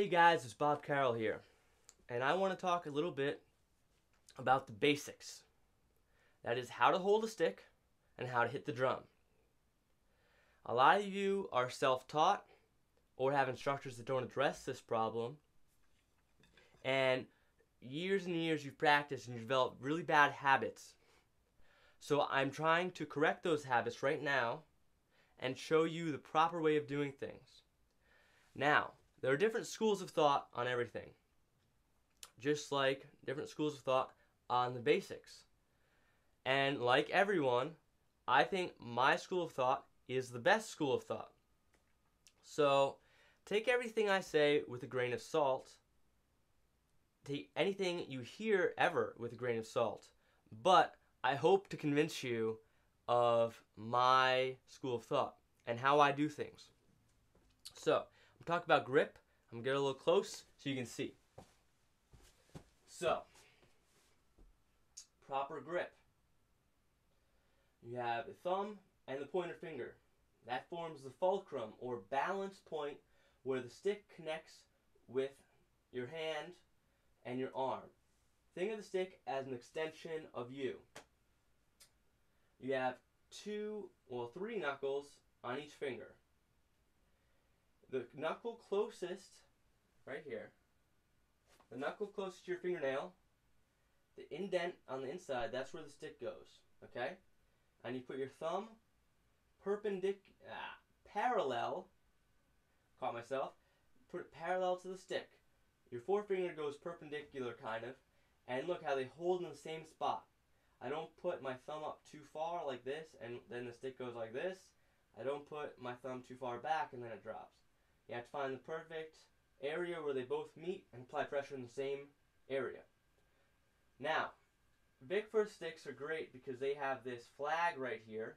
Hey guys, it's Bob Carroll here, and I want to talk a little bit about the basics. That is how to hold a stick and how to hit the drum. A lot of you are self-taught or have instructors that don't address this problem, and years and years you've practiced and you've developed really bad habits. So I'm trying to correct those habits right now and show you the proper way of doing things. Now, there are different schools of thought on everything, just like different schools of thought on the basics. And like everyone, I think my school of thought is the best school of thought. So take everything I say with a grain of salt. Take anything you hear ever with a grain of salt. But I hope to convince you of my school of thought and how I do things. So I'm talking about grip. I'm going to get a little close so you can see. So, proper grip. You have the thumb and the pointer finger. That forms the fulcrum or balance point where the stick connects with your hand and your arm. Think of the stick as an extension of you. You have three knuckles on each finger. The knuckle closest, right here, the knuckle closest to your fingernail, the indent on the inside, that's where the stick goes, okay? And you put your thumb parallel, caught myself, put it parallel to the stick. Your forefinger goes perpendicular, kind of, and look how they hold in the same spot. I don't put my thumb up too far like this, and then the stick goes like this. I don't put my thumb too far back, and then it drops. You have to find the perfect area where they both meet and apply pressure in the same area. Now, Vic First sticks are great because they have this flag right here,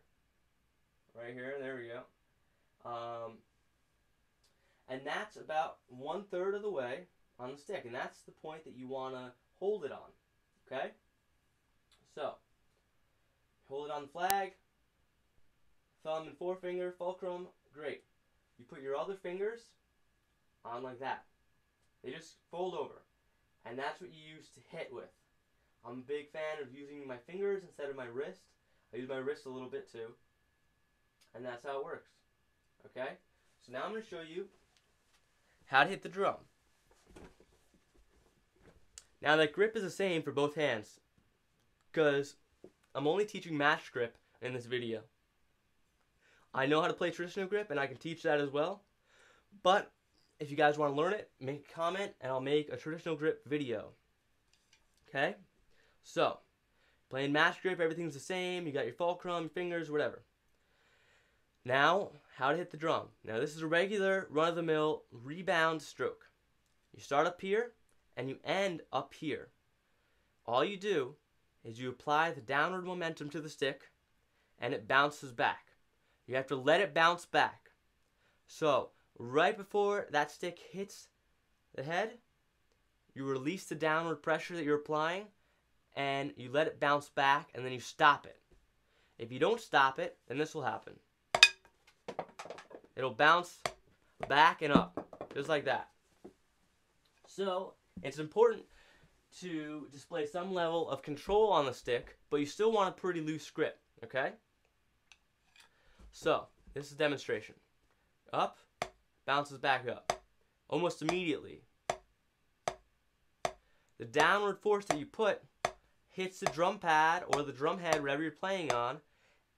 there we go. And that's about 1/3 of the way on the stick, and that's the point that you want to hold it on, okay? So, hold it on the flag, thumb and forefinger, fulcrum, great. You put your other fingers on like that. They just fold over. And that's what you use to hit with. I'm a big fan of using my fingers instead of my wrist. I use my wrist a little bit too. And that's how it works. Okay? So now I'm going to show you how to hit the drum. Now that grip is the same for both hands, because I'm only teaching match grip in this video. I know how to play traditional grip, and I can teach that as well. But if you guys want to learn it, make a comment, and I'll make a traditional grip video. Okay? So, playing match grip, everything's the same. You got your fulcrum, your fingers, whatever. Now, how to hit the drum. Now, this is a regular, run-of-the-mill rebound stroke. You start up here, and you end up here. All you do is you apply the downward momentum to the stick, and it bounces back. You have to let it bounce back. So, right before that stick hits the head, you release the downward pressure that you're applying, and you let it bounce back, and then you stop it. If you don't stop it, then this will happen. It'll bounce back and up, just like that. So, it's important to display some level of control on the stick, but you still want a pretty loose grip, okay? So, this is a demonstration. Up, bounces back up. Almost immediately. The downward force that you put hits the drum pad or the drum head, whatever you're playing on,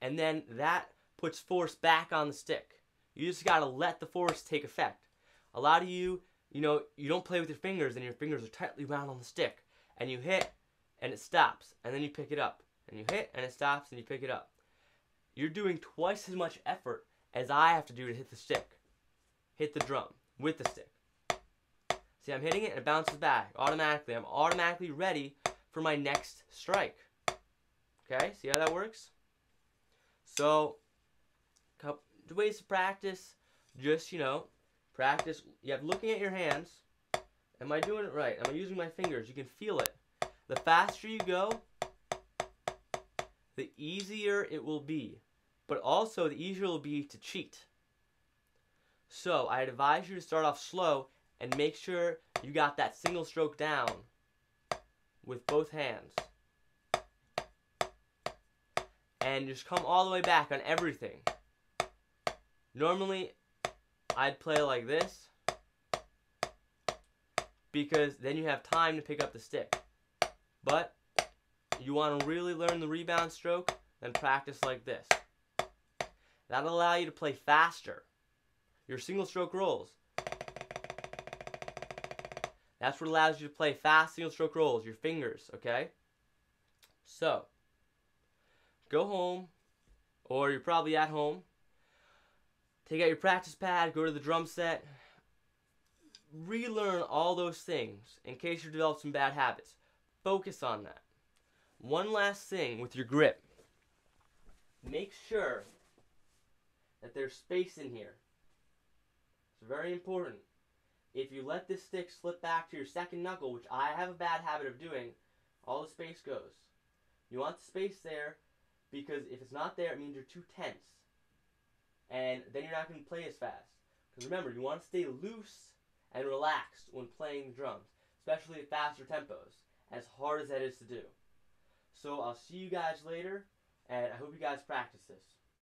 and then that puts force back on the stick. You just gotta let the force take effect. A lot of you don't play with your fingers, and your fingers are tightly wound on the stick. And you hit, and it stops, and then you pick it up. And you hit, and it stops, and you pick it up. You're doing twice as much effort as I have to do to hit the stick. Hit the drum with the stick. See, I'm hitting it and it bounces back automatically. I'm automatically ready for my next strike. Okay, see how that works? So, couple ways to practice. Just, practice. You have looking at your hands. Am I doing it right? Am I using my fingers? You can feel it. The faster you go, the easier it will be. But also, the easier it will be to cheat. So, I advise you to start off slow and make sure you got that single stroke down with both hands. And just come all the way back on everything. Normally, I'd play like this, because then you have time to pick up the stick. But you want to really learn the rebound stroke, then practice like this. That'll allow you to play faster. Your single stroke rolls. That's what allows you to play fast single stroke rolls, your fingers, okay? So, go home, or you're probably at home. Take out your practice pad, go to the drum set. Relearn all those things in case you develop some bad habits. Focus on that. One last thing with your grip. Make sure that there's space in here. It's very important. If you let this stick slip back to your second knuckle, which I have a bad habit of doing, all the space goes. You want the space there, because if it's not there, it means you're too tense. And then you're not going to play as fast. Because remember, you want to stay loose and relaxed when playing the drums, especially at faster tempos, as hard as that is to do. So I'll see you guys later, and I hope you guys practice this.